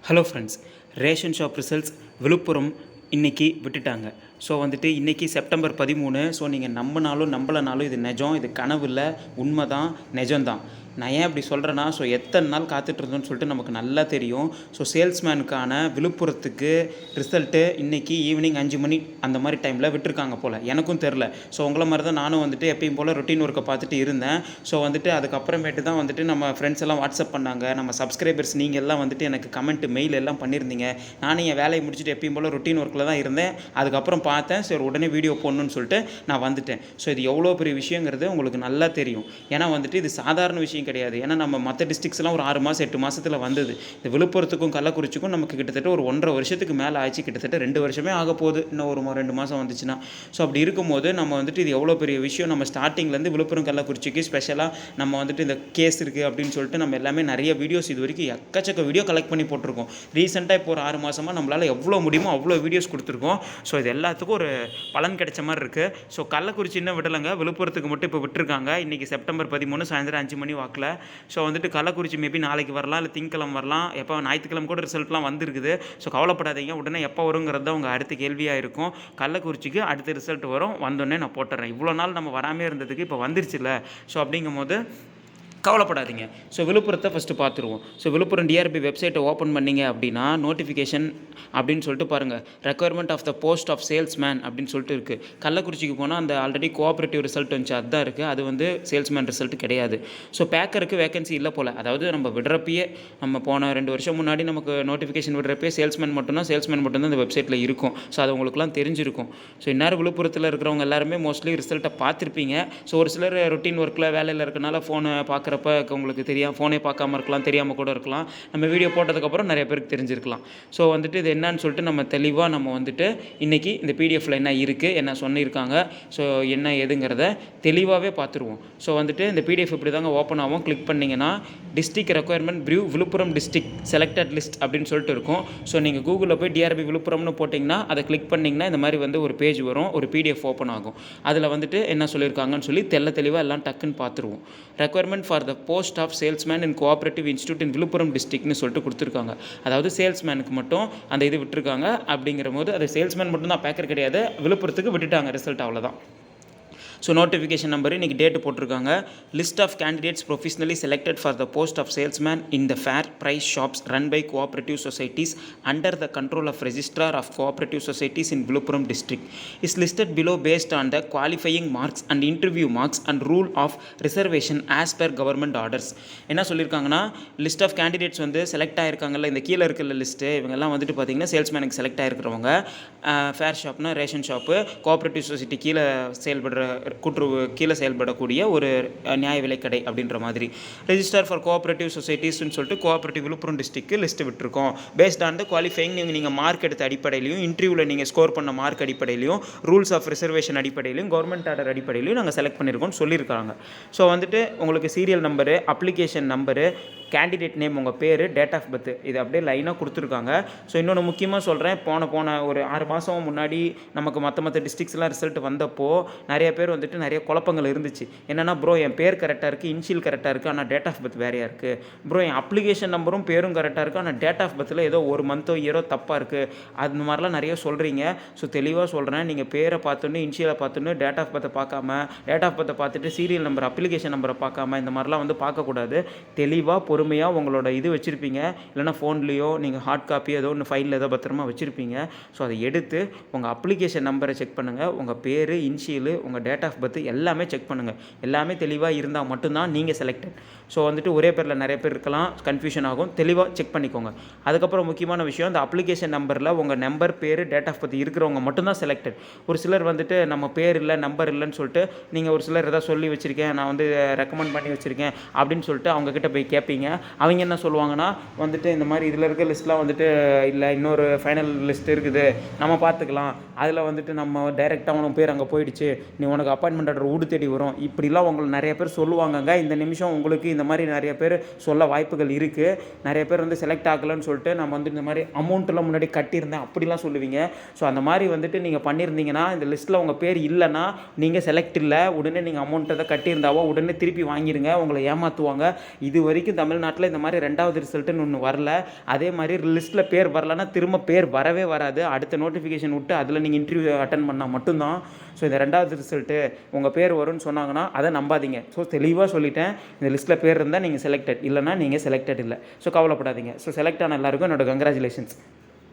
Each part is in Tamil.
Hello friends, ration shop results Villupuram இன்றைக்கி விட்டுட்டாங்க. ஸோ வந்துட்டு இன்றைக்கி செப்டம்பர் 13. ஸோ நீங்கள் நம்பினாலும் நம்பலைனாலும் இது நிஜம், இது கனவு இல்லை, உண்மை தான், நிஜம்தான். நான் ஏன் அப்படி சொல்கிறேன்னா, ஸோ எத்தனை நாள் காத்துட்ருந்தோன்னு சொல்லிட்டு நமக்கு நல்லா தெரியும். ஸோ சேல்ஸ்மேனுக்கான விழுப்புரத்துக்கு ரிசல்ட்டு இன்றைக்கி ஈவினிங் 5 மணி அந்த மாதிரி டைமில் விட்டுருக்காங்க போல். எனக்கும் தெரில. ஸோ உங்களை மாதிரி தான் நானும் வந்துட்டு எப்பயும் போல் ரொட்டீன் ஒர்க்கை பார்த்துட்டு இருந்தேன். ஸோ வந்துட்டு அதுக்கப்புறமேட்டு தான் வந்துட்டு நம்ம ஃப்ரெண்ட்ஸ் எல்லாம் வாட்ஸ்அப் பண்ணாங்க. நம்ம சப்ஸ்கிரைபர்ஸ் நீங்கள் எல்லாம் வந்துட்டு எனக்கு கமெண்ட் மெயில் எல்லாம் பண்ணியிருந்தீங்க. நானும் என் வேலையை முடிச்சுட்டு எப்பயும் போல் ரொட்டீன் ஒர்க்கில் தான் இருந்தேன். அதுக்கப்புறம் பார்த்தேன், சரி உடனே வீடியோ போடணுன்னு சொல்லிட்டு நான் வந்துட்டேன். ஸோ இது எவ்வளோ பெரிய விஷயங்கிறது உங்களுக்கு நல்லா தெரியும். ஏன்னா வந்துட்டு இது சாதாரண விஷயம் கிடையாது. ஏன்னா நம்ம மற்ற டிஸ்ட்ரிக்ஸ்லாம் ஒரு 6 மாதம் 8 மாதத்தில் வந்தது. இந்த விழுப்புரத்துக்கும் கள்ளக்குறிச்சிக்கும் நமக்கு கிட்டத்தட்ட ஒரு 1.5 வருஷத்துக்கு மேலே ஆச்சு. கிட்டத்தட்ட 2 வருஷமே ஆக போகுது, இன்னும் ஒரு 2 மாதம் வந்துச்சுன்னா. ஸோ அப்படி இருக்கும்போது நம்ம வந்துட்டு இது எவ்வளோ பெரிய விஷயம். நம்ம ஸ்டார்டிங்லேருந்து விழுப்புரம் கள்ளக்குறிச்சிக்கு ஸ்பெஷலாக நம்ம வந்துட்டு இந்த கேஸ் இருக்குது அப்படின்னு சொல்லிட்டு நம்ம எல்லாமே நிறைய வீடியோஸ் இது வரைக்கும் எக்கச்சக்க வீடியோ கலெக்ட் பண்ணி போட்டிருக்கோம். ரீசெண்டாக இப்போ ஒரு 6 மாதமாக நம்மளால் எவ்வளோ முடியுமோ அவ்வளோ வீடியோஸ் கொடுத்துருக்கோம். ஸோ இது எல்லாத்துக்கும் ஒரு பலன் கிடைச்ச மாதிரி இருக்குது. ஸோ கள்ளக்குறிச்சி இன்னும் விடலைங்க, விழுப்புரத்துக்கு மட்டும் இப்போ விட்டுருக்காங்க. இன்றைக்கி செப்டம்பர் 13 சாயந்தரம் 5 மணி வாக்கில். ஸோ வந்துட்டு கள்ளக்குறிச்சி மேபி நாளைக்கு வரலாம், இல்லை திங்கக்கிழமை வரலாம், எப்போ ஞாயிற்றுக்கிழமை கூட ரிசல்ட்லாம் வந்துருக்குது. ஸோ கவலைப்படாதீங்க, உடனே எப்போ வருங்கிறது தான் உங்கள் அடுத்த கேள்வியாக இருக்கும். கள்ளக்குறிச்சிக்கு அடுத்த ரிசல்ட் வரும், வந்தோடனே நான் போட்டுறேன். இவ்வளோ நாள் நம்ம வராமே இருந்ததுக்கு இப்போ வந்துருச்சுல்ல. ஸோ அப்படிங்கும் போது கவலைப்படாதீங்க. ஸோ விழுப்புரத்தை ஃபஸ்ட்டு பார்த்துருவோம். ஸோ விழுப்புரம் டிஆர்பி வெப்சைட்டை ஓப்பன் பண்ணிங்க அப்படின்னா நோட்டிஃபிகேஷன் அப்படின்னு சொல்லிட்டு பாருங்கள், requirement of the post of salesman அப்படின்னு சொல்லிட்டு இருக்குது. கள்ளக்குறிச்சிக்கு போனால் அந்த ஆல்ரெடி கோஆப்ரேட்டிவ் ரிசல்ட் வந்துச்சு, அதுதான் இருக்குது. அது வந்து சேல்ஸ்மேன் ரிசல்ட் கிடையாது. ஸோ பேக்கருக்கு வேகன்சி இல்லை போல். அதாவது நம்ம விடுறப்பயே, நம்ம போன 2 வருஷம் முன்னாடி நமக்கு நோட்டிஃபிகேஷன் விடுறப்பே சேல்ஸ்மேன் மட்டும்தான் அந்த வெப்சைட்டில் இருக்கும். ஸோ அது உங்களுக்குலாம் தெரிஞ்சிருக்கும். ஸோ இந்நேரம் விழுப்புரத்தில் இருக்கிறவங்க எல்லாருமே மோஸ்ட்லி ரிசல்ட்டை பார்த்துருப்பீங்க. ஸோ ஒரு சிலர் ரொட்டீன் ஒர்க்கில் வேலையில் இருக்கனால ஃபோனை பார்க்குறப்ப உங்களுக்கு தெரியும், ஃபோனே பார்க்காம இருக்கலாம், தெரியாமல் கூட இருக்கலாம். நம்ம வீடியோ போட்டதுக்கப்புறம் நிறைய பேருக்கு தெரிஞ்சிருக்கலாம். ஸோ வந்துட்டு இது என்னன்னு சொல்லிட்டு நம்ம தெளிவாக நம்ம வந்துட்டு இன்றைக்கி இந்த பிடிஎஃப்பில் என்ன இருக்குது, என்ன சொல்லியிருக்காங்க, ஸோ என்ன ஏதுங்கிறத தெளிவாகவே பார்த்துருவோம். ஸோ வந்துட்டு இந்த பிடிஎஃப் இப்படி தாங்க ஓப்பன் ஆகும். கிளிக் பண்ணிங்கன்னா டிஸ்ட்ரிக்ட் ரெக்குயர்மெண்ட் ப்ரியூ விழுப்புரம் டிஸ்ட்ரிக்ட் செலக்டட் லிஸ்ட் அப்படின்னு சொல்லிட்டு இருக்கும். ஸோ நீங்கள் கூகுளில் போய் டிஆர்பி விழுப்புரம்னு போட்டிங்கன்னா அதை கிளிக் பண்ணிங்கன்னா இந்த மாதிரி வந்து ஒரு பேஜ் வரும், ஒரு பிடிஎஃப் ஓப்பன் ஆகும். அதில் வந்துட்டு என்ன சொல்லியிருக்காங்கன்னு சொல்லி தெளிவாக எல்லாம் டக்குன்னு பார்த்துருவோம். Requirement for the post of salesman in cooperative institute in Villupuram டிஸ்ட்ரிக்ட்னு சொல்லிட்டு கொடுத்துருக்காங்க. அதாவது சேல்ஸ்மேனுக்கு மட்டும் அந்த இது விட்டுருக்காங்க. அப்படிங்கிற போது அது சேல்ஸ்மேன் மட்டும் தான், பேக்கர் கிடையாது. விழுப்புரத்துக்கு விட்டுட்டாங்க ரிசல்ட், அவ்வளோதான். ஸோ நோட்டிஃபிகேஷன் நம்பர் இன்றைக்கி டேட்டு போட்டிருக்காங்க. List of candidates professionally selected for the post of salesman in the fair price shops run by cooperative societies under the control of registrar of cooperative societies in Villupuram district is listed below based on the qualifying marks and interview marks and rule of reservation as per government orders. என்ன சொல்லியிருக்காங்கன்னா, லிஸ்ட் ஆஃப் கேண்டிடேட்ஸ் வந்து செலக்ட் ஆகிருக்காங்கல்ல, இந்த கீழே இருக்கிற லிஸ்ட்டு, இவங்கெல்லாம் வந்துட்டு பார்த்திங்கன்னா சேல்ஸ்மேனுக்கு செலக்ட் ஆகிருக்கிறவங்க. ஃபேர் ஷாப்னா ரேஷன் ஷாப்பு, கோஆப்ரேட்டிவ் சொசைட்டி கீழே செயல்படுற கூட்டுறவு கீழே செயல்படக்கூடிய ஒரு நியாய விலைக்கடை அப்படின்ற மாதிரி. ரெஜிஸ்டர் ஃபார் கோஆப்ரேட்டிவ் சொசைட்டிஸ்ன்னு சொல்லிட்டு கோஆப்ரேட்டிவ் விழுப்புரம் டிஸ்ட்ரிக்ட் லிஸ்ட்டு விட்டுருக்கோம். பேஸ்ட் ஆன் த குவாலிஃபைங் நீங்கள் மார்க் எடுத்த அடிப்படையிலையும், இன்டர்வியூவில் நீங்கள் ஸ்கோர் பண்ண மார்க் அடிப்படையிலையும், ரூல்ஸ் ஆஃப் ரிசர்வேஷன் அடிப்படையிலையும், கவர்மெண்ட் ஆர்டர் அடிப்படையிலையும் நாங்கள் செலக்ட் பண்ணியிருக்கோம்னு சொல்லியிருக்காங்க. ஸோ வந்துட்டு உங்களுக்கு serial number, application number, candidate name, உங்கள் பேர், டேட் ஆஃப் பர்த், இது அப்படியே லைனாக கொடுத்துருக்காங்க. ஸோ இன்னொன்று முக்கியமாக சொல்கிறேன், போன ஒரு 6 மாதம் முன்னாடி நமக்கு மற்ற டிஸ்ட்ரிக்ஸ்லாம் ரிசல்ட் வந்தப்போ நிறைய பேர் வந்துட்டு நிறைய குழப்பங்கள் இருந்துச்சு. என்னென்னா, ப்ரோ என் பேர் கரெக்டாக இருக்குது, இனிஷியல் கரெக்டாக இருக்குது, ஆனால் டேட் ஆஃப் பர்த் வேறையாக இருக்குது. ப்ரோ என் அப்ளிகேஷன் நம்பரும் பேரும் கரெக்டாக இருக்குது, ஆனால் டேட் ஆஃப் பர்த்தில் ஏதோ ஒரு மந்த்தோ இயரோ தப்பாக இருக்குது. அந்த மாதிரிலாம் நிறைய சொல்கிறீங்க. ஸோ தெளிவாக சொல்கிறேன், நீங்கள் பேரை பார்த்தோன்னே, இனிஷியலை பார்த்தோன்னே, டேட் ஆஃப் பர்த்தை பார்க்காம, டேட் ஆஃப் பர்த்தை பார்த்துட்டு சீரியல் நம்பர், அப்ளிகேஷன் நம்பரை பார்க்காம இந்த மாதிரிலாம் வந்து பார்க்கக்கூடாது. தெளிவாக பொறுமையாக உங்களோட இது வச்சுருப்பீங்க, இல்லைனா ஃபோன்லேயோ நீங்கள் ஹார்ட் காப்பியோ ஏதோ ஒன்று ஃபைலில் ஏதோ பத்திரமா வச்சுருப்பீங்க. ஸோ அதை எடுத்து உங்கள் அப்ளிகேஷன் நம்பரை செக் பண்ணுங்கள், உங்கள் பேர், இனிஷியலு, உங்கள் டேட் ஆஃப் பர்த் எல்லாமே செக் பண்ணுங்கள். எல்லாமே தெளிவாக இருந்தால் மட்டும்தான் நீங்கள் செலக்டட். ஸோ வந்துட்டு ஒரே பேரில் நிறைய பேர் இருக்கலாம், கன்ஃபியூஷன் ஆகும். தெளிவாக செக் பண்ணிக்கோங்க. அதுக்கப்புறம் முக்கியமான விஷயம், இந்த அப்ளிகேஷன் நம்பரில் உங்கள் நம்பர், பேர், டேட் ஆஃப் பர்த் இருக்கிறவங்க மட்டும்தான் செலக்டட். ஒரு சிலர் வந்துட்டு நம்ம பேர் இல்லை, நம்பர் இல்லைன்னு சொல்லிட்டு நீங்கள் ஒரு சிலர் எதாவது சொல்லி வச்சுருக்கேன், நான் வந்து ரெக்கமெண்ட் பண்ணி வச்சுருக்கேன் அப்படின்னு சொல்லிட்டு அவங்கக்கிட்ட போய் கேட்பீங்க. அவங்க என்ன சொல்லுவாங்கன்னா, வந்துட்டு இந்த மாதிரி இதில் இருக்க லிஸ்ட்லாம் வந்துட்டு இல்லை, இன்னொரு ஃபைனல் லிஸ்ட் இருக்குது, நம்ம பார்த்துக்கலாம், அதில் வந்துட்டு நம்ம டைரெக்டாக உனக்கு பேர் அங்கே போயிடுச்சு, நீ உனக்கு அப்பாயின்மெண்ட் ஆர்டர் வீடு தேடி வரும், இப்படிலாம் உங்களுக்கு நிறைய பேர் சொல்லுவாங்கங்க. இந்த நிமிஷம் உங்களுக்கு இந்த மாதிரி நிறைய பேர் சொல்ல வாய்ப்புகள் இருக்குது. நிறைய பேர் வந்து செலக்ட் ஆகலைன்னு சொல்லிட்டு நம்ம வந்து இந்த மாதிரி அமௌண்ட்டெல்லாம் முன்னாடி கட்டியிருந்தேன் அப்படிலாம் சொல்லுவீங்க. ஸோ அந்த மாதிரி வந்துட்டு நீங்கள் பண்ணியிருந்தீங்கன்னா இந்த லிஸ்ட்டில் உங்கள் பேர் இல்லைன்னா நீங்கள் செலக்ட் இல்லை, உடனே நீங்கள் அமௌண்ட்டை கட்டியிருந்தாவோ உடனே திருப்பி வாங்கிடுங்க, உங்களை ஏமாற்றுவாங்க. இது வரைக்கும் தமிழ்நாட்டில் இந்த மாதிரி 2வது ரிசல்ட்டுன்னு ஒன்று வரல. அதே மாதிரி லிஸ்ட்டில் பேர் வரலன்னா திரும்ப பேர் வரவே வராது. அடுத்த நோட்டிஃபிகேஷன் விட்டு அதில் நீங்கள் இன்டர்வியூ அட்டன் பண்ணால் மட்டும்தான். ஸோ இந்த 2வது ரிசல்ட்டு உங்கள் பேர் வரும்னு சொன்னாங்கன்னா அதை நம்பாதீங்க. ஸோ தெளிவாக சொல்லிட்டேன், இந்த லிஸ்ட்டில் பேர் இருந்தால் நீங்கள் செலக்டட், இல்லைனா நீங்கள் செலக்டட் இல்லை. ஸோ கவலைப்படாதீங்க. ஸோ செலக்ட் ஆன எல்லாருக்கும் என்னோட கங்க்ராச்சுலேஷன்ஸ்.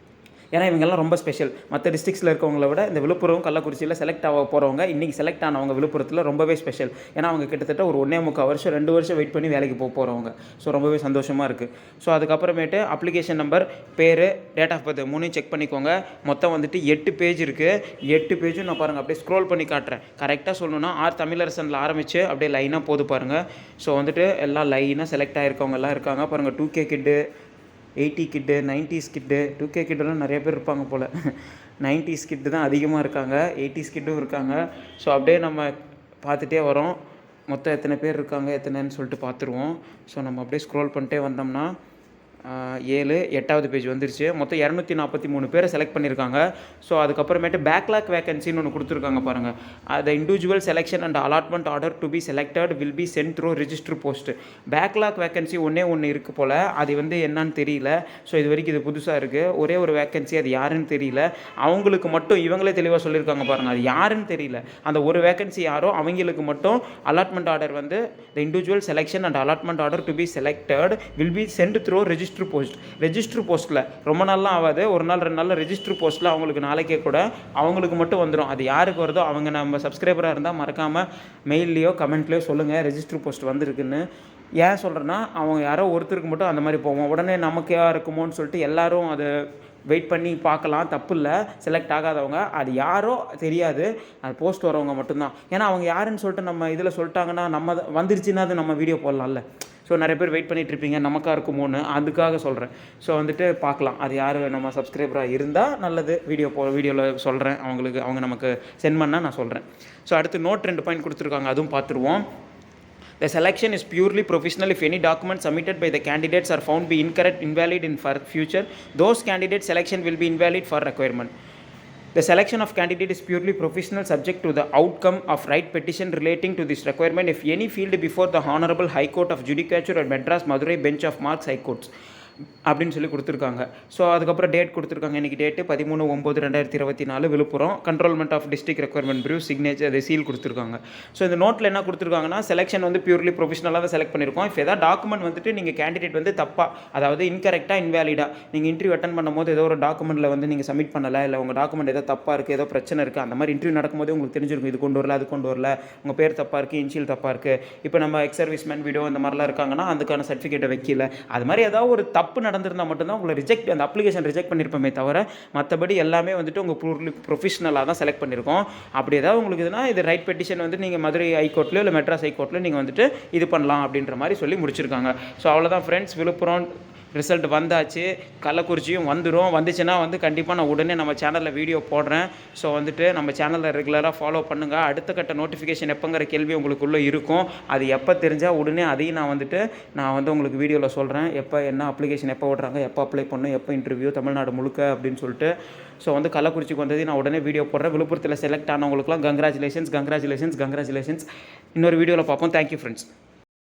ஏன்னா இவங்கெல்லாம் ரொம்ப ஸ்பெஷல். மற்ற டிஸ்ட்ரிக்ஸில் இருக்கவங்கள விட இந்த விழுப்புரம் கள்ளக்குறிச்சியில் செலக்ட் ஆக போகிறவங்க இன்றைக்கி செலக்ட் ஆனவங்க விழுப்புரத்தில் ரொம்பவே ஸ்பெஷல். ஏன்னா அவங்க கிட்டத்தட்ட ஒரு 1.25 வருஷம் 2 வருஷம் வெயிட் பண்ணி வேலைக்கு போகிறவங்க. ஸோ ரொம்பவே சந்தோஷமாக இருக்குது. ஸோ அதுக்கப்புறமேட்டு அப்ளிகேஷன் நம்பர், பேர், டேட் ஆஃப் பர்த் 3 செக் பண்ணிக்கோங்க. மொத்தம் வந்துட்டு 8 பேஜ் இருக்குது. 8 பேஜும் நான் பாருங்கள் அப்படியே ஸ்க்ரோல் பண்ணி காட்டுறேன். கரெக்டாக சொல்லணும்னா ஆர் தமிழரசனில் ஆரம்பித்து அப்படியே லைனாக போது பாருங்கள். ஸோ வந்துட்டு எல்லாம் லைனாக செலக்ட் ஆகிருக்கவங்கலாம் இருக்காங்க பாருங்கள். 2K கிட்டு, 80 கிட்டு, 90s கிட்டு, 2K கிட்டெல்லாம் நிறைய பேர் இருப்பாங்க போல். 90s கிட்டு தான் அதிகமாக இருக்காங்க, 80s கிட்டும் இருக்காங்க. ஸோ அப்படியே நம்ம பார்த்துட்டே வரோம். மொத்தம் எத்தனை பேர் இருக்காங்க எத்தனைன்னு சொல்லிட்டு பார்த்துருவோம். ஸோ நம்ம அப்படியே ஸ்க்ரோல் பண்ணிட்டே வந்தோம்னா 7 8வது பேஜ் வந்துருச்சு. மொத்தம் 243 பேரை செலக்ட் பண்ணியிருக்காங்க. ஸோ அதுக்கப்புறமேட்டு பேக்லாக் வேகன்சின்னு ஒன்று கொடுத்துருக்காங்க பாருங்கள். The individual selection and allotment order to be selected will be sent through register post. Backlog vacancy ஒன்று இருக்குது போல், அது வந்து என்னன்னு தெரியல. ஸோ இது வரைக்கும் இது புதுசாக இருக்குது. ஒரே ஒரு வேகன்சி, அது யாருன்னு தெரியல. அவங்களுக்கு மட்டும் இவங்களே தெளிவாக சொல்லியிருக்காங்க பாருங்கள், அது யாருன்னு தெரியல. அந்த ஒரு வேகன்சி யாரோ அவங்களுக்கு மட்டும் அலாட்மெண்ட் ஆர்டர் வந்து the individual selection and allotment order to be selected will be sent through register போஸ்ட்டில் ரொம்ப நாள்லாம் ஆகாது, ஒரு நாள் 2 நாளில் ரெஜிஸ்டர் போஸ்ட்டில் அவங்களுக்கு நாளைக்கே கூட அவங்களுக்கு மட்டும் வந்துடும். அது யாருக்கு வருதோ அவங்க நம்ம சப்ஸ்கிரைபராக இருந்தால் மறக்காமல் மெயில்லையோ கமெண்ட்லேயோ சொல்லுங்கள் ரெஜிஸ்டர் போஸ்ட் வந்திருக்குன்னு. ஏன் சொல்கிறேன்னா அவங்க யாரோ ஒருத்தருக்கு மட்டும் அந்த மாதிரி போவோம், உடனே நமக்கு யார் இருக்குமோன்னு சொல்லிட்டு எல்லோரும் அதை வெயிட் பண்ணி பார்க்கலாம், தப்பு இல்லை. செலக்ட் ஆகாதவங்க அது யாரோ தெரியாது, அது போஸ்ட் வரவங்க மட்டும்தான். ஏன்னா அவங்க யாருன்னு சொல்லிட்டு நம்ம இதில் சொல்லிட்டாங்கன்னா நம்ம வந்துருச்சுன்னா அது நம்ம வீடியோ போடலாம்ல. ஸோ நிறைய பேர் வெயிட் பண்ணிகிட்ருப்பீங்க நமக்காக இருக்குமோன்னு, அதுக்காக சொல்கிறேன். ஸோ வந்துட்டு பார்க்கலாம், அது யார் நம்ம சப்ஸ்கிரைபராக இருந்தால் நல்லது. வீடியோவில் சொல்கிறேன், அவங்க நமக்கு சென்ட் பண்ணால் நான் சொல்கிறேன். ஸோ அடுத்து நோட் 2 பாயிண்ட் கொடுத்துருக்காங்க, அதுவும் பார்த்துருவோம். The selection is purely professional. If any documents submitted by the candidates are found to be incorrect, invalid in future, those candidates' selection will be invalid for requirement. The selection of candidate is purely professional, subject to the outcome of right petition relating to this requirement if any filed before the Honorable High Court of Judicature at Madras Madurai Bench of Marks High Courts அப்படின்னு சொல்லி கொடுத்துருக்காங்க. ஸோ அதுக்கப்புறம் டேட் கொடுத்துருக்காங்க. இன்றைக்கி டேட்டு 13/9/2024 விழுப்புரம் கண்ட்ரோல்மெண்ட் ஆஃப் டிஸ்ட்ரிக்ட் ரெக்யர்மெண்ட் பிரிவ் சிக்னேச்சர் அதை சீல் கொடுத்துருக்காங்க. ஸோ இந்த நோட்டில் என்ன கொடுத்துருக்காங்கன்னா செலெக்ஷன் வந்து பியூர்லி ப்ரொஃபஷனலாக தான் செலக்ட் பண்ணியிருக்கோம். இப்போ ஏதாவது டாக்குமெண்ட் வந்துட்டு நீங்கள் கேண்டிடேட் வந்து தப்பாக, அதாவது இன்கரெக்டாக இன்வேலிடாக நீங்கள் இன்டர்வியூ அட்டன் பண்ணும்போது ஏதோ ஒரு டாக்குமெண்ட்டில் வந்து நீங்கள் சப்மிட் பண்ணலை, இல்லை உங்கள் டாக்குமெண்ட் ஏதோ தப்பாக இருக்குது, ஏதோ பிரச்சனை இருக்குது, அந்த மாதிரி இன்டர்வியூ நடக்கும்போது உங்களுக்கு தெரிஞ்சிருக்கும், இது கொண்டு வரல அது கொண்டு வரல, உங்கள் பேர் தப்பாக இருக்குது, இன்ஷியல் தப்பாக இருக்குது. இப்போ நம்ம எக்ஸ் சர்வீஸ்மேன் வீடியோ இந்த மாதிரிலாம் இருக்காங்கன்னா அதுக்கான சர்டிஃபிகேட்டை வைக்கல, அது மாதிரி ஏதாவது ஒரு தப்பு நடந்திருந்தால் மட்டும்தான் உங்களை அந்த அப்ளிகேஷன் ரிஜெக்ட் பண்ணியிருப்போமே தவிர மற்றபடி எல்லாமே வந்துட்டு உங்கள் ப்ரொஃபஷனலாக தான் செலக்ட் பண்ணியிருக்கோம். அப்படி ஏதாவது உங்களுக்கு இதுனா இது ரைட் பெட்டிஷன் வந்து நீங்கள் மதுரை ஹைகோர்ட்லையோ இல்லை மெட்ராஸ் ஹைகோர்ட்லையோ நீங்கள் வந்துட்டு இது பண்ணலாம் அப்படின்ற மாதிரி சொல்லி முடிச்சிருக்காங்க. ஸோ அவ்வளோதான் ஃப்ரெண்ட்ஸ், விழுப்புரம் ரிசல்ட் வந்தாச்சு, கள்ளக்குறிச்சியும் வந்துச்சுன்னா வந்து கண்டிப்பாக நான் உடனே நம்ம சேனலில் வீடியோ போடுறேன். ஸோ வந்துட்டு நம்ம சேனலில் ரெகுலராக ஃபாலோ பண்ணுங்கள். அடுத்த கட்ட நோட்டிஃபிகேஷன் எப்போங்கிற கேள்வி உங்களுக்குள்ளே இருக்கும், அது எப்போ தெரிஞ்சால் உடனே அதையும் நான் வந்து உங்களுக்கு வீடியோவில் சொல்கிறேன், எப்போ என்ன அப்ளிகேஷன் எப்போ விடுறாங்க, எப்போ அப்ளை பண்ணணும், எப்போ இன்டர்வியூ தமிழ்நாடு முழுக்க அப்படின்னு சொல்லிட்டு. ஸோ வந்து கள்ளக்குறிச்சிக்கு வந்தது நான் உடனே வீடியோ போடுறேன். விழுப்புரத்தில் செலக்ட் ஆனவங்களுக்குலாம் கங்க்ராச்சுலேஷன்ஸ். இன்னொரு வீடியோவில் பார்ப்போம். Thank you friends.